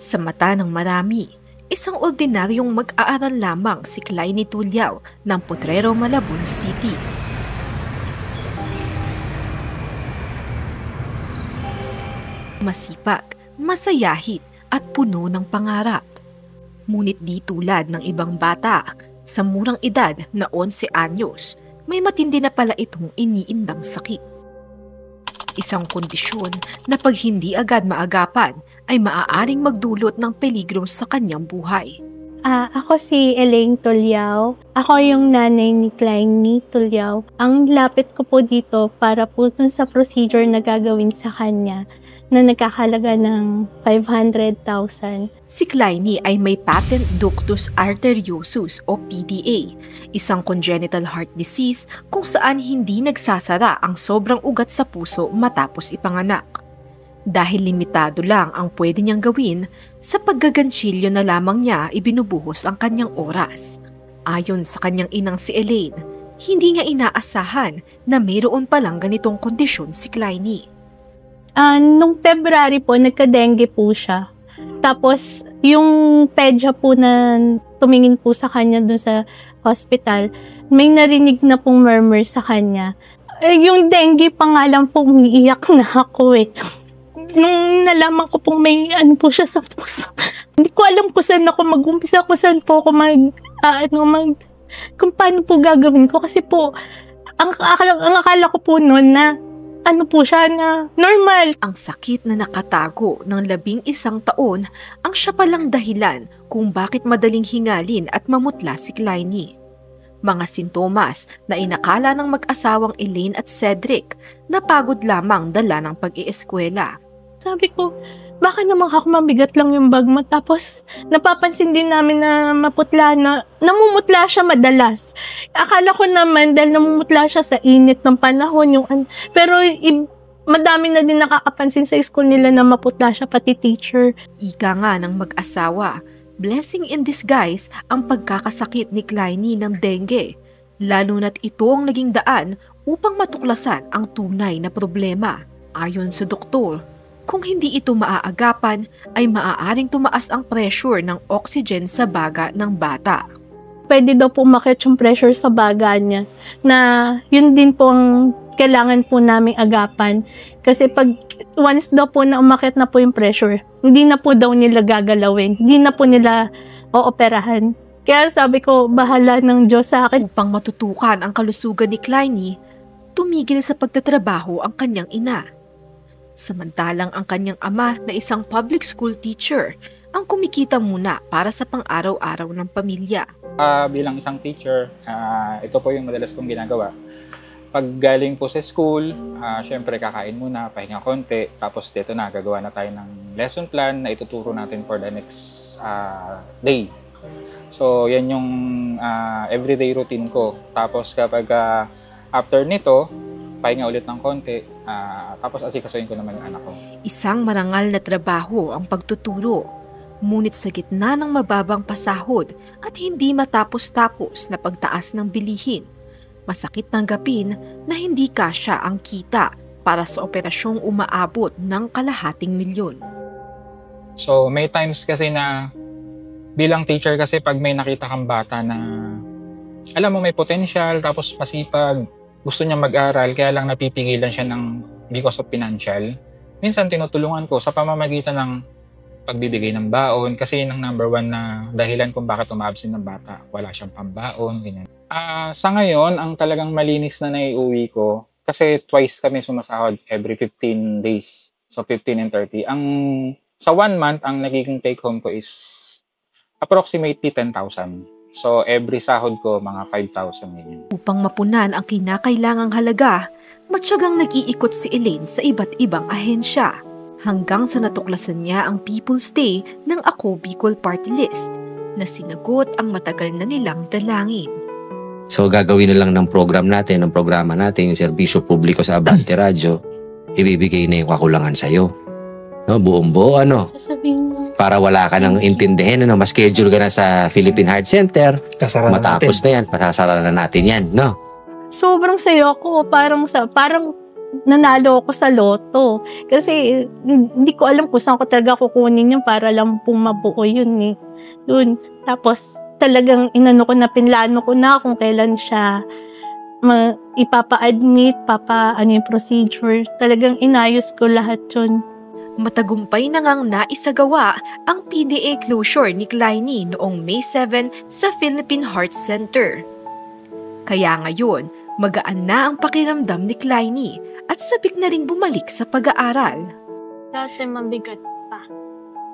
Sa mata ng marami, isang ordinaryong mag-aaral lamang si Clynie Tulyao ng Potrero, Malabon City. Masipag, masayahit at puno ng pangarap. Ngunit di tulad ng ibang bata, sa murang edad na 11 anyos, may matindi na pala itong iniindang sakit. Isang kondisyon na pag hindi agad maagapan ay maaaring magdulot ng peligro sa kanyang buhay. Ako si Elaine Tulyao. Ako yung nanay ni Clynie Tulyao. Ang lapit ko po dito para po dun sa procedure na gagawin sa kanya na nagkakalaga ng 500,000. Si Clynie ay may patent ductus arteriosus o PDA, isang congenital heart disease kung saan hindi nagsasara ang sobrang ugat sa puso matapos ipanganak. Dahil limitado lang ang pwede niyang gawin, sa paggaganchilyo na lamang niya ibinubuhos ang kanyang oras. Ayon sa kanyang inang si Elaine, hindi niya inaasahan na mayroon palang ganitong kondisyon si Clynie. Nung February po, nagka-dengue po siya. Tapos, yung pedya po na tumingin po sa kanya dun sa hospital, may narinig na pong murmur sa kanya. Yung dengue pa nga lang po, umiiyak na ako eh. Nung nalaman ko pong may po siya sa puso, hindi ko alam kung saan ako mag-umpisa, kung saan po ako kung paano po gagawin ko. Kasi po, ang akala ko po noon na po siya na normal. Ang sakit na nakatago ng 11 taon ang siya palang dahilan kung bakit madaling hingalin at mamutla si Clynie. Mga sintomas na inakala ng mag-asawang Elaine at Cedric na pagod lamang dala ng pag-ieskwela. Sabi ko, baka naman ako mabigat lang yung bag mo. Tapos napapansin din namin na namumutla siya madalas. Akala ko naman dahil namumutla siya sa init ng panahon. Pero madami na din nakakapansin sa school nila na maputla siya, pati teacher. Ika nga ng mag-asawa, blessing in disguise ang pagkakasakit ni Clynie ng dengue. Lalo na't ito ang naging daan upang matuklasan ang tunay na problema. Ayon sa doktor, kung hindi ito maaagapan, ay maaaring tumaas ang pressure ng oxygen sa baga ng bata. Pwede daw po umakyat yung pressure sa baga niya, na yun din po ang kailangan po naming agapan. Kasi pag once daw po na umakyat na po yung pressure, hindi na po daw nila gagalawin, hindi na po nila ooperahan. Kaya sabi ko, bahala ng Diyos sa akin. Upang matutukan ang kalusugan ni Clynie, tumigil sa pagtatrabaho ang kanyang ina. Samantalang ang kanyang ama na isang public school teacher ang kumikita muna para sa pang-araw-araw ng pamilya. Bilang isang teacher, ito po yung madalas kong ginagawa. Pag galing po sa school, syempre kakain muna, pahinga konti, tapos dito na, gagawa na tayo ng lesson plan na ituturo natin for the next day. So, yan yung everyday routine ko. Tapos kapag after nito, pahinga ulit ng konti, tapos asikasuhin ko naman yung anak ko. Isang marangal na trabaho ang pagtuturo, ngunit sa gitna ng mababang pasahod at hindi matapos-tapos na pagtaas ng bilihin, masakit tanggapin na hindi kasya ang kita para sa operasyong umaabot ng kalahating milyon. So may times kasi na bilang teacher kasi pag may nakita kang bata na alam mo may potential tapos masipag, gusto niya mag-aral kaya lang napipigilan siya because of financial. Minsan tinutulungan ko sa pamamagitan ng pagbibigay ng baon kasi yun ang number 1 na dahilan kung bakit umabsent ng bata. Wala siyang pambaon, ganyan. Sa ngayon, ang talagang malinis na naiuwi ko kasi twice kami sumasahod every 15 days. So 15 and 30. Sa 1 month, ang nagiging take home ko is approximately 10,000. So, every sahod ko, mga 5,000 ganyan. Upang mapunan ang kinakailangang halaga, matyagang nag-iikot si Elaine sa iba't ibang ahensya. Hanggang sa natuklasan niya ang People's Day ng Ako Bicol Party List na sinagot ang matagal na nilang dalangin. So, gagawin na lang ng programa natin, yung serbisyo publiko sa Abante Radio, ibibigay na yung kakulangan sa'yo. No, buong-buo, Sasabihin mo. Para wala ka nang intindihin, ma-schedule ka na sa Philippine Heart Center. Matapos na yan, pasasara na natin yan, no? Sobrang sayo ako. Parang nanalo ako sa loto. Kasi hindi ko alam kung saan ko talaga kukunin yun para lang pumabuo yun eh. Yun. Tapos talagang inano ko na, pinlano ko na kung kailan siya ipapa-admit, ano yung procedure. Talagang inayos ko lahat yun. Matagumpay na ngang naisagawa ang PDA closure ni Clynie noong May 7 sa Philippine Heart Center. Kaya ngayon, magaan na ang pakiramdam ni Clynie at sabik na ring bumalik sa pag-aaral. Dati mabigat pa.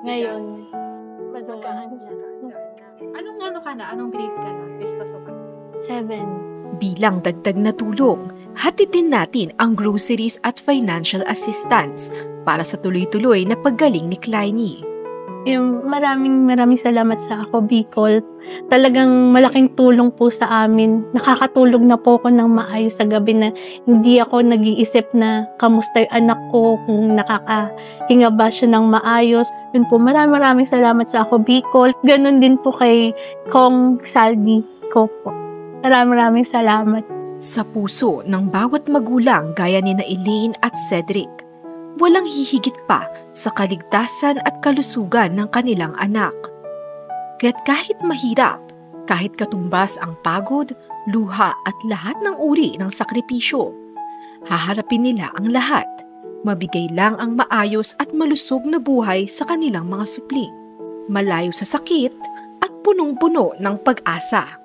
Ngayon, magaan siya. Anong grade ka na? Pasukan. 7. Bilang dagdag na tulong, hatidin natin ang groceries at financial assistance para sa tuloy-tuloy na paggaling ni Clynie. Yung maraming salamat sa Ako Bicol. Talagang malaking tulong po sa amin. Nakakatulog na po ako ng maayos sa gabi na hindi ako nag-iisip na kamusta yung anak ko, kung nakakahinga ba siya ng maayos. Yun po, maraming salamat sa Ako Bicol. Ganon din po kay Kong Saldi ko po. Maraming salamat. Sa puso ng bawat magulang gaya ni na Elaine at Cedric, walang hihigit pa sa kaligtasan at kalusugan ng kanilang anak. Kaya't kahit mahirap, kahit katumbas ang pagod, luha at lahat ng uri ng sakripisyo, haharapin nila ang lahat, mabigay lang ang maayos at malusog na buhay sa kanilang mga supling, malayo sa sakit at punong-puno ng pag-asa.